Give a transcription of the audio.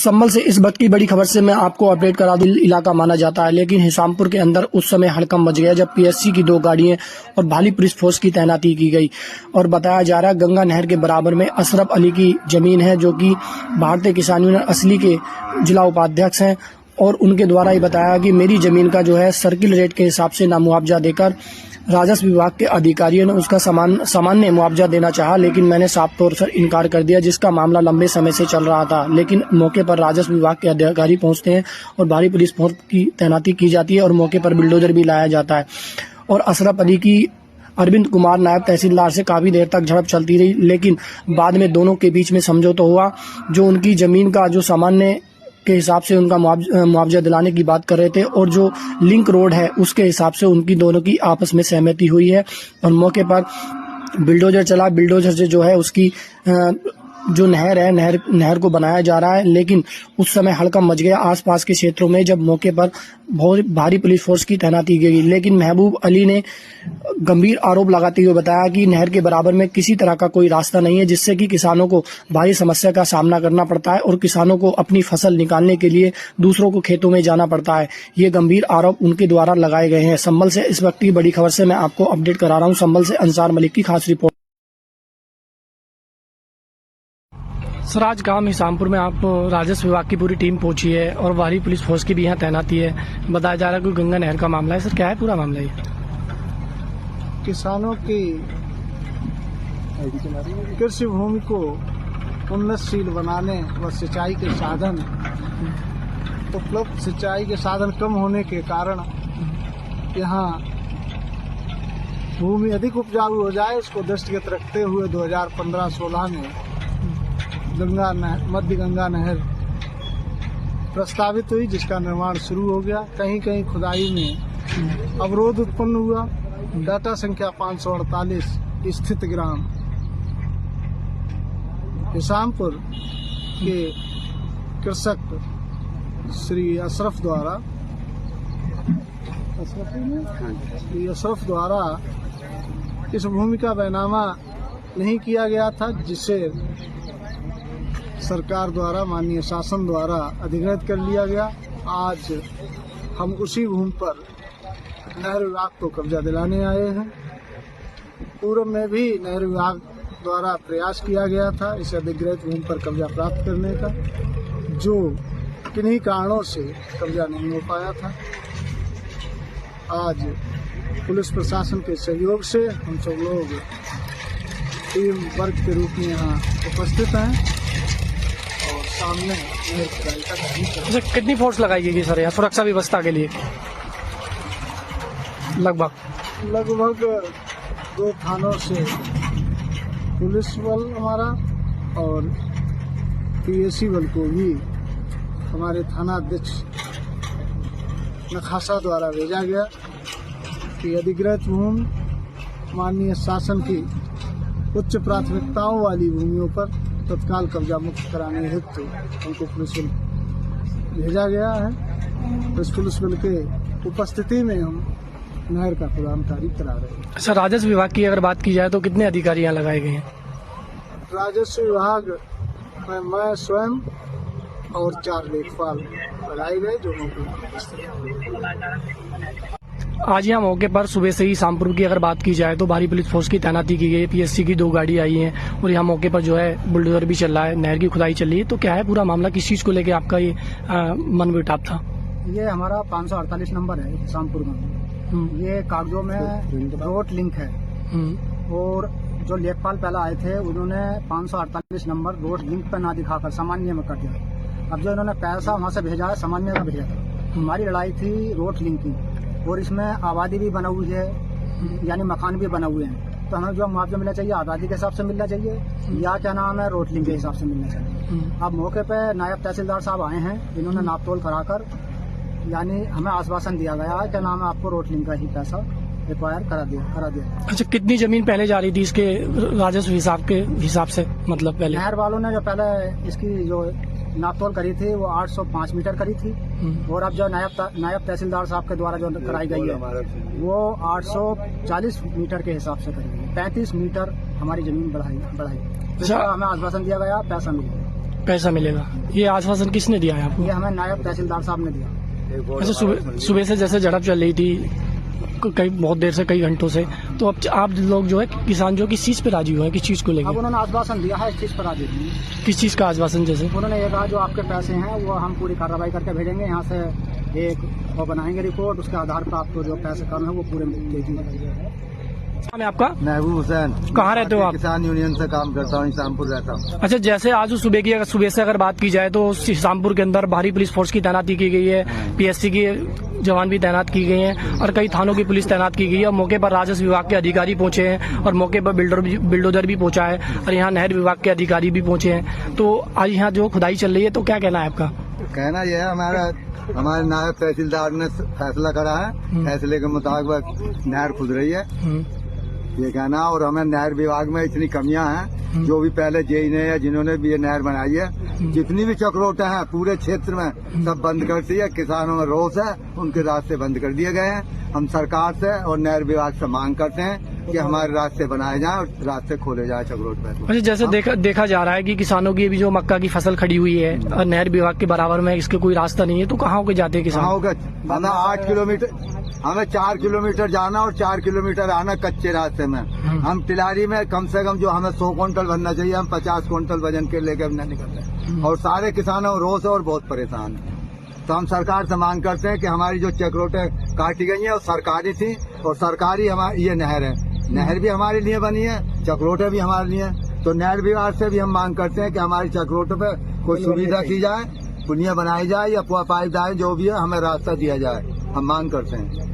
संभल से इस वक्त की बड़ी खबर से मैं आपको अपडेट करा दूं। इलाका माना जाता है, लेकिन हिसामपुर के अंदर उस समय हड़कंप मच गया जब पीएससी की 2 गाड़ियां और भारी पुलिस फोर्स की तैनाती की गई। और बताया जा रहा है गंगा नहर के बराबर में अशरफ अली की जमीन है, जो कि भारतीय किसान यूनियन असली के जिला उपाध्यक्ष हैं। और उनके द्वारा ये बताया कि मेरी जमीन का जो है सर्किल रेट के हिसाब से ना मुआवजा देकर राजस्व विभाग के अधिकारियों ने उसका सामान्य मुआवजा देना चाहा, लेकिन मैंने साफ तौर पर इनकार कर दिया, जिसका मामला लंबे समय से चल रहा था। लेकिन मौके पर राजस्व विभाग के अधिकारी पहुंचते हैं और भारी पुलिस फोर्स की तैनाती की जाती है और मौके पर बुलडोजर भी लाया जाता है। और अशरफ अली की अरविंद कुमार नायब तहसीलदार से काफी देर तक झड़प चलती रही, लेकिन बाद में दोनों के बीच में समझौता हुआ। जो उनकी जमीन का जो सामान्य के हिसाब से उनका मुआवजा दिलाने की बात कर रहे थे, और जो लिंक रोड है उसके हिसाब से उनकी दोनों की आपस में सहमति हुई है। और मौके पर बिल्डोजर चला, बिल्डोजर से जो है उसकी जो नहर है नहर को बनाया जा रहा है। लेकिन उस समय हड़कंप मच गया आसपास के क्षेत्रों में, जब मौके पर बहुत भारी पुलिस फोर्स की तैनाती की गई। लेकिन महबूब अली ने गंभीर आरोप लगाते हुए बताया कि नहर के बराबर में किसी तरह का कोई रास्ता नहीं है, जिससे कि किसानों को भारी समस्या का सामना करना पड़ता है और किसानों को अपनी फसल निकालने के लिए दूसरों को खेतों में जाना पड़ता है। ये गंभीर आरोप उनके द्वारा लगाए गए हैं। संभल से इस वक्त की बड़ी खबर से मैं आपको अपडेट करा रहा हूँ। संभल से अंसार मलिक की खास रिपोर्ट। सर, आज गांव हिसामपुर में आप राजस्व विभाग की पूरी टीम पहुंची है और भारी पुलिस फोर्स की भी यहाँ तैनाती है। बताया जा रहा है कोई गंगा नहर का मामला है। सर, क्या है पूरा मामला? ये किसानों की कृषि भूमि को उन्नतशील बनाने व सिंचाई के साधन उपलब्ध सिंचाई के साधन कम होने के कारण यहाँ भूमि अधिक उपजाऊ हो जाए, उसको दृष्टिगत रखते हुए 2015-16 में मध्य गंगा नहर प्रस्तावित हुई, जिसका निर्माण शुरू हो गया। कहीं कहीं खुदाई में अवरोध उत्पन्न हुआ। डाटा संख्या 548 स्थित ग्राम हिसामपुर के कृषक श्री अशरफ द्वारा इस भूमि का बैनामा नहीं किया गया था, जिसे सरकार द्वारा माननीय शासन द्वारा अधिग्रहित कर लिया गया। आज हम उसी भूमि पर नहर विभाग को कब्जा दिलाने आए हैं। पूर्व में भी नहर विभाग द्वारा प्रयास किया गया था इस अधिग्रहित भूमि पर कब्जा प्राप्त करने का, जो किन्हीं कारणों से कब्जा नहीं हो पाया था। आज पुलिस प्रशासन के सहयोग से हम सब लोग टीम वर्ग के रूप में यहाँ उपस्थित हैं और सामने कितनी फोर्स लगाई गई सर यहाँ सुरक्षा व्यवस्था के लिए? लगभग 2 थानों से पुलिस बल हमारा और पीएससी बल को भी हमारे थाना अध्यक्ष नखासा द्वारा भेजा गया कि अधिग्रहित भूमि माननीय शासन की उच्च प्राथमिकताओं वाली भूमियों पर तत्काल कब्जा मुक्त कराने हेतु उनको पुलिस बल भेजा गया है। इस पुलिस बल के उपस्थिति में हम नहर का खुदान कार्य करा रहे हैं। सर, राजस्व विभाग की अगर बात की जाए तो कितने अधिकारी यहाँ लगाए गए हैं? राजस्व विभाग में मैं स्वयं और 4 लेखपाल लगाए गए, जो आज यहाँ मौके पर सुबह से ही शामपुर की अगर बात की जाए तो भारी पुलिस फोर्स की तैनाती की गई। पीएससी की 2 गाड़ी आई हैं और यहाँ मौके पर जो है बुलडोजर भी चल रहा है, नहर की खुदाई चल रही है। तो क्या है पूरा मामला, किस चीज को लेके आपका ये मन मुटाव था? ये हमारा 548 नंबर है शामपुर में। ये कागजों में रोड लिंक है और जो लेखपाल पहले आए थे उन्होंने 548 नंबर रोड लिंक पर ना दिखाकर सामान्य में कर दिया। अब जो इन्होंने पैसा वहाँ से भेजा है सामान्य का भेजा था। हमारी लड़ाई थी रोड लिंक की, और इसमें आबादी भी बना हुई है, यानी मकान भी बना हुए हैं। तो हमें जो मुआवजा मिलना चाहिए आबादी के हिसाब से मिलना चाहिए या क्या नाम है रोड लिंक के हिसाब से मिलना चाहिए। अब मौके पे नायब तहसीलदार साहब आए हैं, इन्होंने नापतोल कराकर यानी हमें आश्वासन दिया गया है क्या नाम है आपको रोड लिंक का ही पैसा एक्वायर करा दिया। अच्छा, कितनी जमीन पहले जा रही थी इसके राजस्व हिसाब से? मतलब पहले नहर वालों ने जो पहले इसकी जो नापतोल करी थी वो 805 मीटर करी थी, और अब जो नायब तहसीलदार साहब के द्वारा जो कराई गई है वो 840 मीटर के हिसाब से करी गई। 35 मीटर हमारी जमीन बढ़ाई। अच्छा, हमें आश्वासन दिया गया, पैसा मिला। पैसा मिलेगा। ये आश्वासन किसने दिया है आपको? ये हमें नायब तहसीलदार साहब ने दिया। अच्छा, सुबह से जैसे झड़प चल रही थी कई बहुत देर से, कई घंटों से, तो अब आप लोग जो है किसान जो किस चीज पे राजी हुए हैं, किस चीज को अब लेकर? उन्होंने आश्वासन दिया है इस चीज पर राजी नहीं। किस चीज का आश्वासन? जैसे उन्होंने ये कहा जो आपके पैसे हैं वो हम पूरी कार्रवाई करके भेजेंगे, यहाँ से एक वो बनाएंगे रिपोर्ट, उसके आधार पर आपको जो पैसे कम है वो पूरे भेजेंगे। नाम है आपका? महबूब हुसैन। कहाँ रहते हो आप? किसान यूनियन से काम करता हूँ, हिसामपुर रहता हूँ। अच्छा, जैसे आज सुबह से अगर बात की जाए तो हिसामपुर के अंदर भारी पुलिस फोर्स की तैनाती की गई है, पीएससी की जवान भी तैनात की गए हैं और कई थानों की पुलिस तैनात की गई है। और मौके पर राजस्व विभाग के अधिकारी पहुंचे हैं और मौके पर बिल्डोजर भी पहुंचा है और यहाँ नहर विभाग के अधिकारी भी पहुंचे हैं। तो आज यहाँ जो खुदाई चल रही है, तो क्या कहना है आपका? कहना यह है हमारे नायब तहसीलदार ने फैसला करा है, फैसले के मुताबिक नहर खुद रही है, ये कहना। और हमें नहर विभाग में इतनी कमियां हैं, जो भी पहले जेई ने या जिन्होंने भी ये नहर बनाई है, जितनी भी चक्रोटे हैं पूरे क्षेत्र में सब बंद कर दी है। किसानों में रोष है, उनके रास्ते बंद कर दिए गए हैं। हम सरकार से और नहर विभाग से मांग करते हैं कि हमारे रास्ते बनाए जाएं और रास्ते खोले जाए चक्रोट में। अच्छा, जैसे देखा जा रहा है कि किसानों की भी जो मक्का की फसल खड़ी हुई है और नहर विभाग के बराबर में इसके कोई रास्ता नहीं है, तो कहाँ होके जाते हैं किसान? हमें 8 किलोमीटर, हमें 4 किलोमीटर जाना और 4 किलोमीटर आना कच्चे रास्ते में। हम टिलारी में कम से कम जो हमें 100 क्विंटल बनना चाहिए, हम 50 क्विंटल वजन के लेकर न निकल रहे, और सारे किसानों रोष है और बहुत परेशान है। तो हम सरकार से मांग करते हैं कि हमारी जो चक्रोटे काटी गई है वो सरकारी थी, और सरकारी हमारी ये नहर है, नहर भी हमारे लिए बनी है, चक्रोटे भी हमारे लिए। तो नहर विभाग से भी हम मांग करते हैं कि हमारी चक्रोटे पे कोई सुविधा की जाए, पुलिया बनाई जाए या पाइप डाले, जो भी है हमें रास्ता दिया जाए, हम मांग करते हैं।